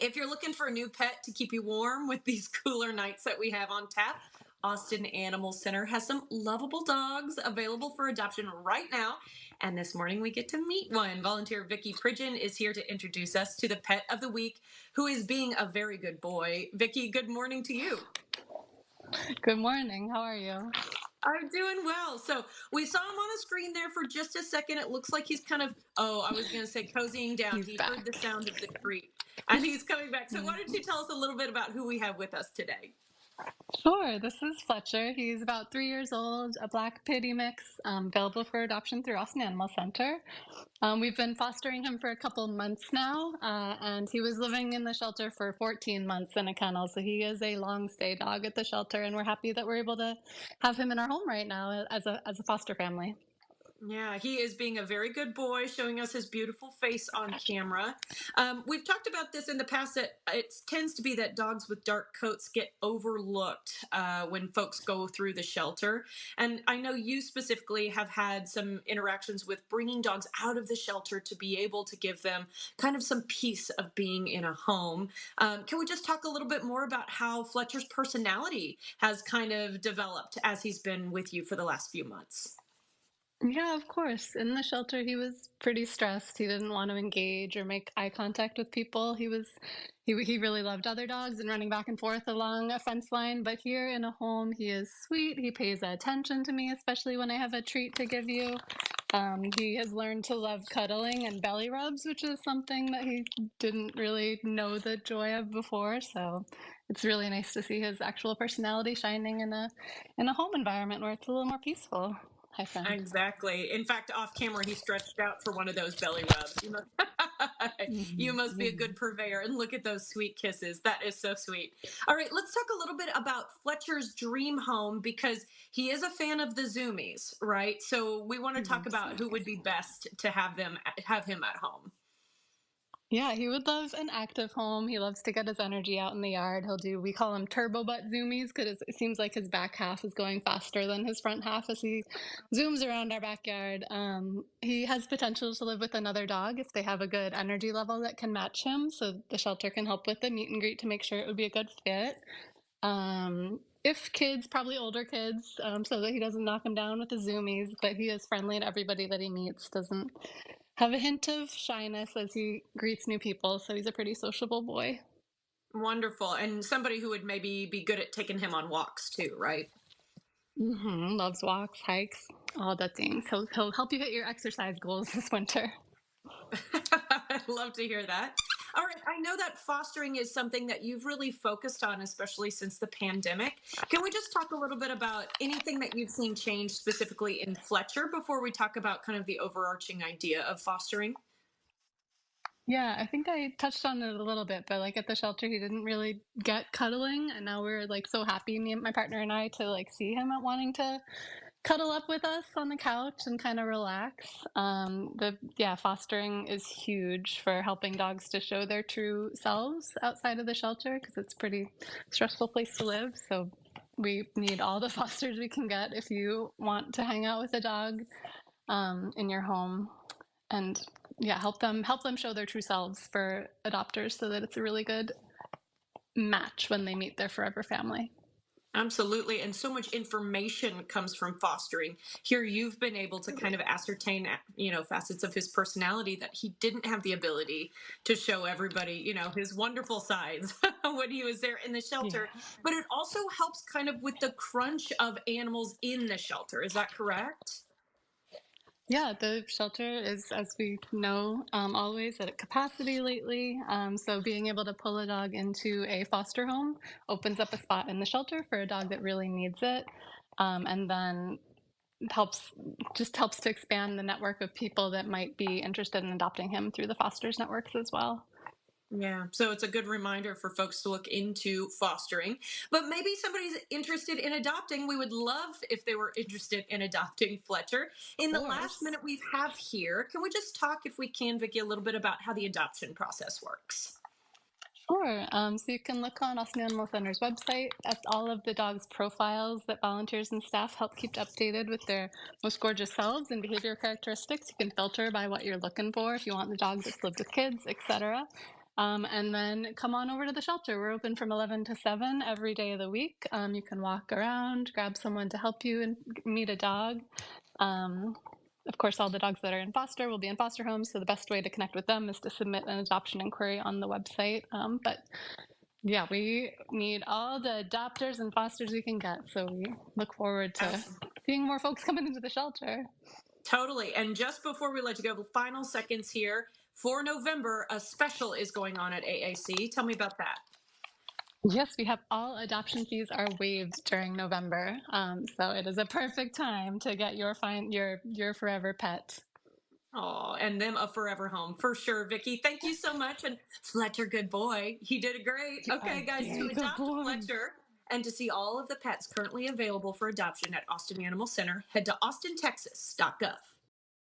If you're looking for a new pet to keep you warm with these cooler nights that we have on tap, Austin Animal Center has some lovable dogs available for adoption right now. And this morning we get to meet one. Volunteer Vicky Pridgeon is here to introduce us to the pet of the week, who is being a very good boy. Vicky, good morning to you. Good morning. How are you? I'm doing well. So we saw him on the screen there for just a second. It looks like he's kind of, oh, I was going to say cozying down. He's He heard the back. sound of the treat and he's coming back. So Yeah. why don't you tell us a little bit about who we have with us today? Sure. This is Fletcher. He's about 3 years old, a black pitty mix, available for adoption through Austin Animal Center. We've been fostering him for a couple months now, and he was living in the shelter for 14 months in a kennel. So he is a long stay dog at the shelter, and we're happy that we're able to have him in our home right now as a foster family. Yeah, he is being a very good boy, showing us his beautiful face on camera. We've talked about this in the past that it tends to be that dogs with dark coats get overlooked when folks go through the shelter. And I know you specifically have had some interactions with bringing dogs out of the shelter to be able to give them kind of some peace of being in a home. Can we just talk a little bit more about how Fletcher's personality has kind of developed as he's been with you for the last few months? Yeah, of course. In the shelter, he was pretty stressed. He didn't want to engage or make eye contact with people. He really loved other dogs and running back and forth along a fence line. But here in a home, he is sweet. He pays attention to me, especially when I have a treat to give you. He has learned to love cuddling and belly rubs, which is something that he didn't really know the joy of before. So it's really nice to see his actual personality shining in a home environment where it's a little more peaceful. I find. Exactly. In fact, off camera, he stretched out for one of those belly rubs. You must be a good purveyor. And look at those sweet kisses. That is so sweet. All right, let's talk a little bit about Fletcher's dream home because he is a fan of the Zoomies, right? So we want to talk Yes. about who would be best to have him at home. Yeah, he would love an active home. He loves to get his energy out in the yard. We call them turbo butt zoomies because it seems like his back half is going faster than his front half as he zooms around our backyard. He has potential to live with another dog if they have a good energy level that can match him. So the shelter can help with the meet and greet to make sure it would be a good fit. If kids, probably older kids, so that he doesn't knock them down with the zoomies, but he is friendly to everybody that he meets, doesn't have a hint of shyness as he greets new people, so he's a pretty sociable boy. Wonderful. And somebody who would maybe be good at taking him on walks too, right? Loves walks, hikes, all the things. He'll help you hit your exercise goals this winter. I'd love to hear that. All right, I know that fostering is something that you've really focused on, especially since the pandemic. Can we just talk a little bit about anything that you've seen change specifically in Fletcher before we talk about kind of the overarching idea of fostering? Yeah, I think I touched on it a little bit, but like at the shelter, he didn't really get cuddling, and now we're like so happy, me and my partner and I, to like see him at wanting to cuddle up with us on the couch and kind of relax. The Yeah, fostering is huge for helping dogs to show their true selves outside of the shelter because it's a pretty stressful place to live. So we need all the fosters we can get if you want to hang out with a dog in your home, and yeah, help them show their true selves for adopters so that it's a really good match when they meet their forever family. Absolutely. And so much information comes from fostering. Here you've been able to kind of ascertain, facets of his personality that he didn't have the ability to show everybody, his wonderful sides when he was there in the shelter. Yeah. But it also helps kind of with the crunch of animals in the shelter. Is that correct? Yeah, the shelter is, as we know, always at capacity lately. So being able to pull a dog into a foster home opens up a spot in the shelter for a dog that really needs it. And then helps helps to expand the network of people that might be interested in adopting him through the fosters networks as well. Yeah, so it's a good reminder for folks to look into fostering. But maybe somebody's interested in adopting. We would love if they were interested in adopting Fletcher. In Of the last course. minute we have here, can we just talk, if we can, Vicki, a little bit about how the adoption process works? Sure. So you can look on Austin Animal Center's website at all of the dogs' profiles that volunteers and staff help keep updated with their most gorgeous selves and behavior characteristics. You can filter by what you're looking for if you want the dog that's lived with kids, etc. And then come on over to the shelter. We're open from 11 to 7 every day of the week. You can walk around, grab someone to help you, and meet a dog. Of course, all the dogs that are in foster will be in foster homes, so the best way to connect with them is to submit an adoption inquiry on the website. But yeah, we need all the adopters and fosters we can get, so we look forward to seeing more folks coming into the shelter. Totally. And just before we let you go, the final seconds here for November, a special is going on at AAC. Tell me about that. Yes, we have all adoption fees are waived during November, so it is a perfect time to get your forever pet. Oh, and them a forever home for sure, Vicki. Thank you so much. And Fletcher, good boy. He did it great. Okay, guys, to Very good adopt boy. Fletcher and to see all of the pets currently available for adoption at Austin Animal Center, head to austintexas.gov.